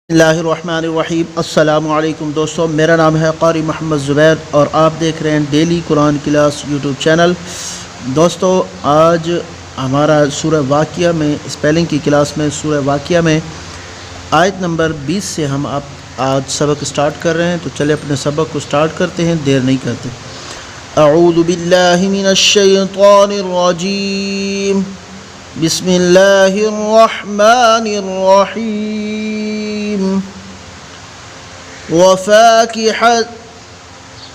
बिस्मिल्लाहिर्रहमानिर्रहीम। अस्सलामु अलैकुम दोस्तों, मेरा नाम है क़ारी मोहम्मद ज़ुबैर और आप देख रहे हैं daily Quran class YouTube channel. दोस्तों, आज हमारा सूरह वाक़िया में स्पेलिंग की क्लास में सूरह वाक़िया में आयत नंबर 20 से हम आज सबक स्टार्ट कर रहे हैं। तो चले अपने सबक को स्टार्ट करते हैं, देर नहीं करते। अऊज़ु बिल्लाहि मिनश शैतानिर रजीम। बिस्मिल्लाहिर्रहमानिर्रहीम।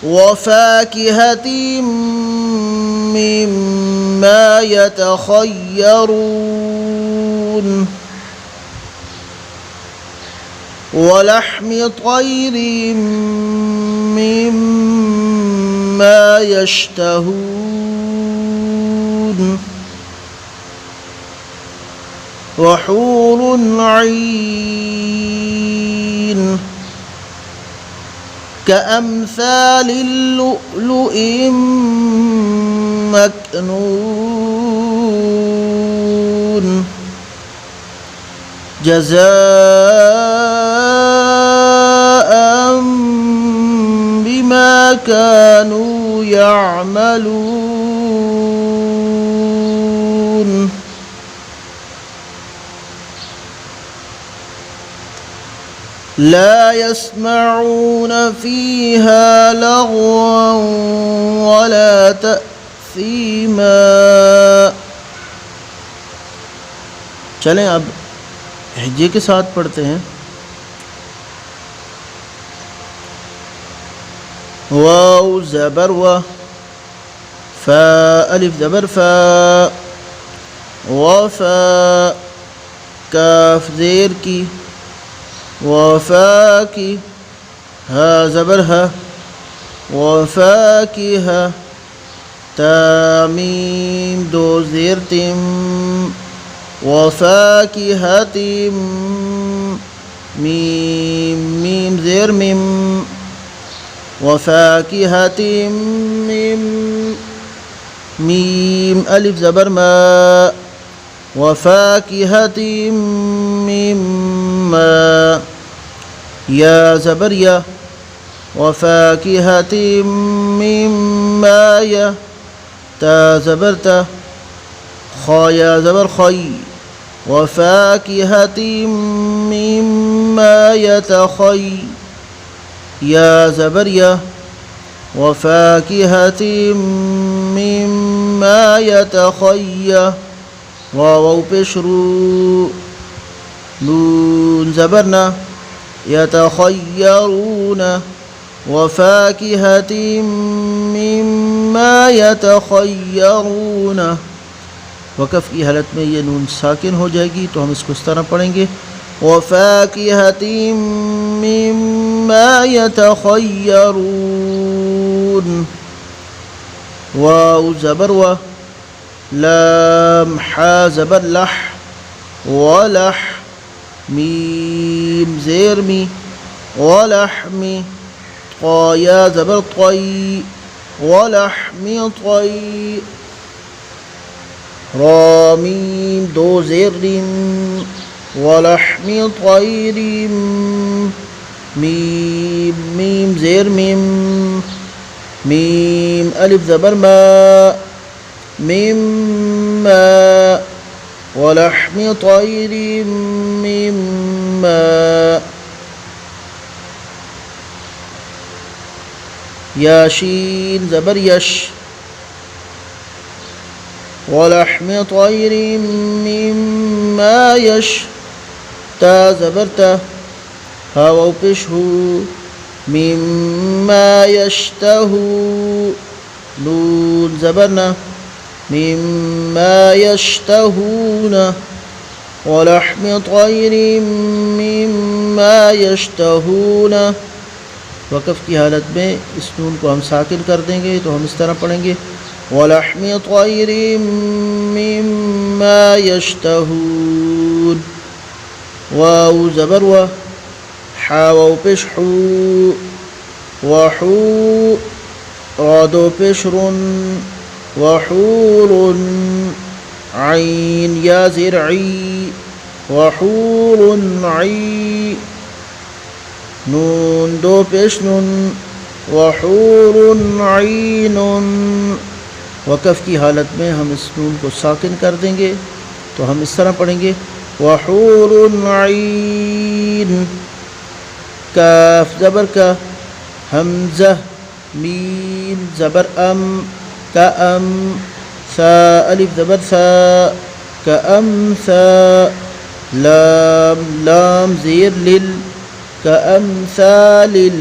वफ़ाकिहतिम मिम्मा यतख़य्यरून वलहमि तैरिम मिम्मा यश्तहून वहूरुन ऐन कअम्सालिल लुअलुइम मकनून जज़ाअन बिमा कानू यअमलून। ला यस्मऊन फ़ीहा लग़वन वला तअसीमा। चलें अब हिज्जे के साथ पढ़ते हैं। वाव ज़बर व, फ़ा अलिफ ज़बर फ़ा, वफ़ा काफ ज़ेर की, वफ़ा की, हा ज़बर हा, वफ़ा की हा, तामीम दो ज़ेर तिम, वफ़ा की हतिम, मीम मीम ज़ेर मिम, वफ़ा की हतिम मिम, मीम अलिफ ज़बर मा, वफ़ा की हतिम मिम्मा, या ज़बर या, वफ़ा की हतिम मिम्मा या, ता ज़बर ता, खा या ज़बर खई, वफ़ा की हतिम मिम्मा यतख़य्य, या ज़बर या, वफ़ा की हतिम मिम्मा यतख़य्य, वाव पे शुरू, नून ज़बर ना, यतख़य्यरून, वफ़ाकिहतिम मिम्मा यतख़य्यरून। वक़फ़ की हालत में ये नून साकिन हो जाएगी, तो हम इसको इस तरह पढ़ेंगे, वफ़ाकिहतिम मिम्मा यतख़य्यरून। वाव ज़बर व, लाम हा ज़बर लह, वलह, मीम ज़ेर मी, वलहमी, क़या ज़बर क़ई, वलहमी क़ई, रा मीम दो ज़ेर रिम, वलहमी क़यरिम, मीम मीम ज़ेर मिम, मीम अलिफ ज़बर मा, मिम्मा, वलहमि तैरिम मिम्मा, याशीन ज़बर यश, वलहमि तैरिम मिम्मा यश, ता ज़बर ता, हा वाव पेश हू, मिम्मा यश्तहू, नून ज़बर ना, मिम्मा यश्तहून, वलहमि तैरिम मिम्मा यश्तहून। वक़फ़ की हालत में इस नून को हम साकिन कर देंगे, तो हम इस तरह पढ़ेंगे, वलहमि तैरिम मिम्मा यश्तहून। वाव ज़बर व, हा वाव पेश हू, वहू, रा दो पेश रुन, वहूरुन ऐन या ज़िरई वहूरुन आई नून दो पेश नून वहूरुन ऐनुन। वक़फ़ की हालत में हम इस नून को साकिन कर देंगे, तो हम इस तरह पढ़ेंगे वहूरुन ऐन। काफ ज़बर का, हमज़ा मीम ज़बर अम का अम, सा अलिफ ज़बर सा का अम सा, लाम लाम ज़ेर लिल का अम सा लिल,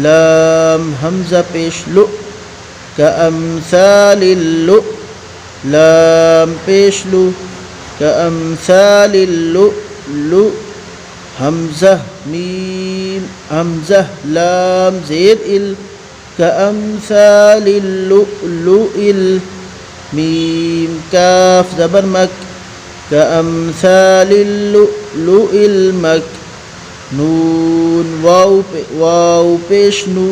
लाम हमज़ा पेश लु का अम सा लिल लु, लाम पेश लु का अम सा लिल लु लु, हमज़ा मीम हमज़ा लाम ज़ेर इल का अम्सालिल लुइल, मीम काफ ज़बर मक का अम्सालिल लुइल मक, नून वाव पेश नू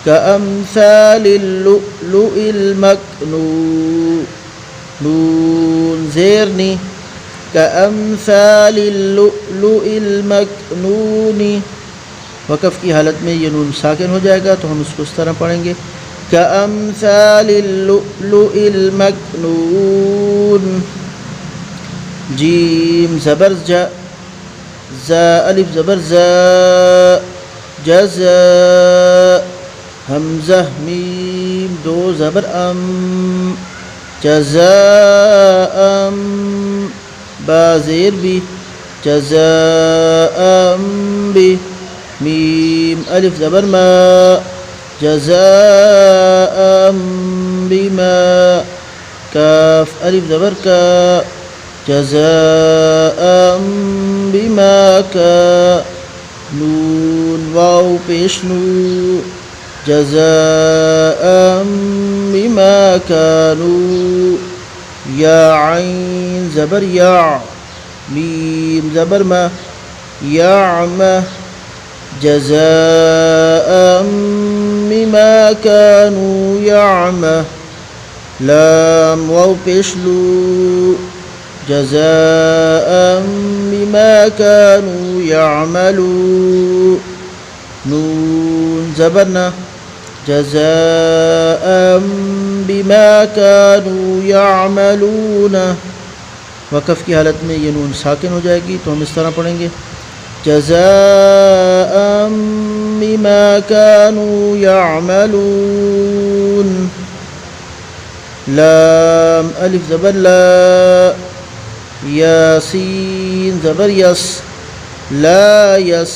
का अम्सालिल लुइल मकनू, नून ज़ेर नी का अम्सालिल लुइल मकनूनी। वक़फ़ की हालत में ये नून साकिन हो जाएगा, तो हम इसको इस तरह पढ़ेंगे का अम्सालिल लुइल मकनून। जीम ज़बर जा, जा अलिफ ज़बर जा, जज़ा, हमज़ा मीम दो ज़बर अम, जज़ाअम, बा ज़ेर बी, जज़ाअम बी, मीम अलिफ ज़बर मा, जज़ाअम बिमा, काफ अलिफ ज़बर का, जज़ाअम बिमा का, नून वाव पेश नू, जज़ाअम बिमा कानू, या ऐन ज़बर या, मीम ज़बर मा, यामा, जज़ाअम बिमा कानू यामा, लाम वाव पेश लू, जज़ाअम बिमा कानू यामलू, नून ज़बर ना, जज़ाअम बिमा कानू यामलूना। वक़फ़ की हालत में ये नून साकिन हो जाएगी, तो हम इस तरह पढ़ेंगे जज़ाअम बिमा कानू यामलून। लाम अलिफ ज़बर ला, यासीन ज़बर यस, ला यस,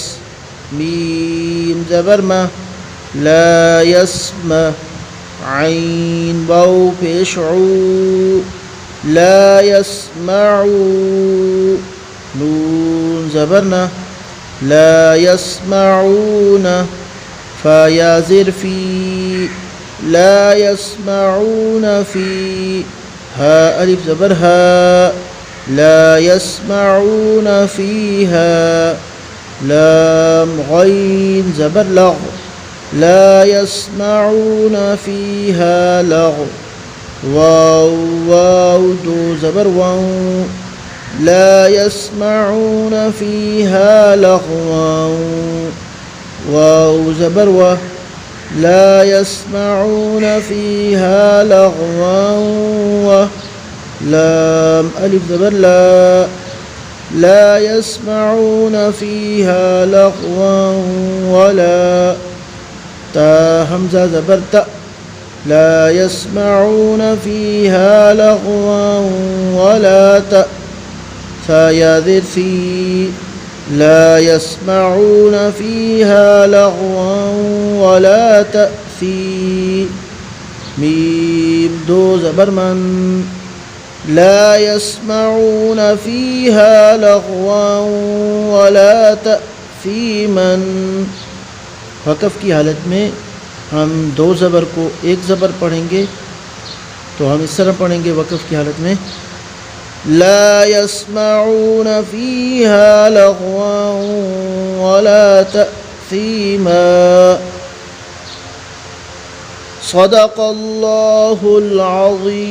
मीम ज़बर मा, ला यस्मा, ऐन वाव पेश ऊ, ला यस्मऊ, नून ज़बर ना, ला यस्मऊन, फा या ज़ेर फी, ला यस्मऊन फी, हा अलिफ ज़बर हा, ला यस्मऊन फ़ीहा, लाम गैन ज़बर लग़, ला यस्मऊन फ़ीहा लग़, वाव वाव दो ज़बर वाव, ला यस्मऊन फ़ीहा लग़वन, वाव ज़बर वा, ला यस्मऊन फ़ीहा लग़वन व, लाम अलिफ ज़बर ला, ला यस्मऊन फ़ीहा लग़वन वला, ता हमज़ा ज़बर ता, ला यस्मऊन फ़ीहा लग़वन वला ता, सा या ज़ेर फ़ी, ला यस्मऊन फ़ीहा लग़वन वला तअसी, मीम दो ज़बर मन, ला यस्मऊन फ़ीहा लग़वन वला तअसीमन। वक़फ़ की हालत में हम दो ज़बर को एक ज़बर पढ़ेंगे, तो हम इस तरह पढ़ेंगे वक़फ़ की हालत में ला यस्मऊन फ़ीहा लग़वन वला तअसीमा। सदक़ल्लाहुल अज़ीम।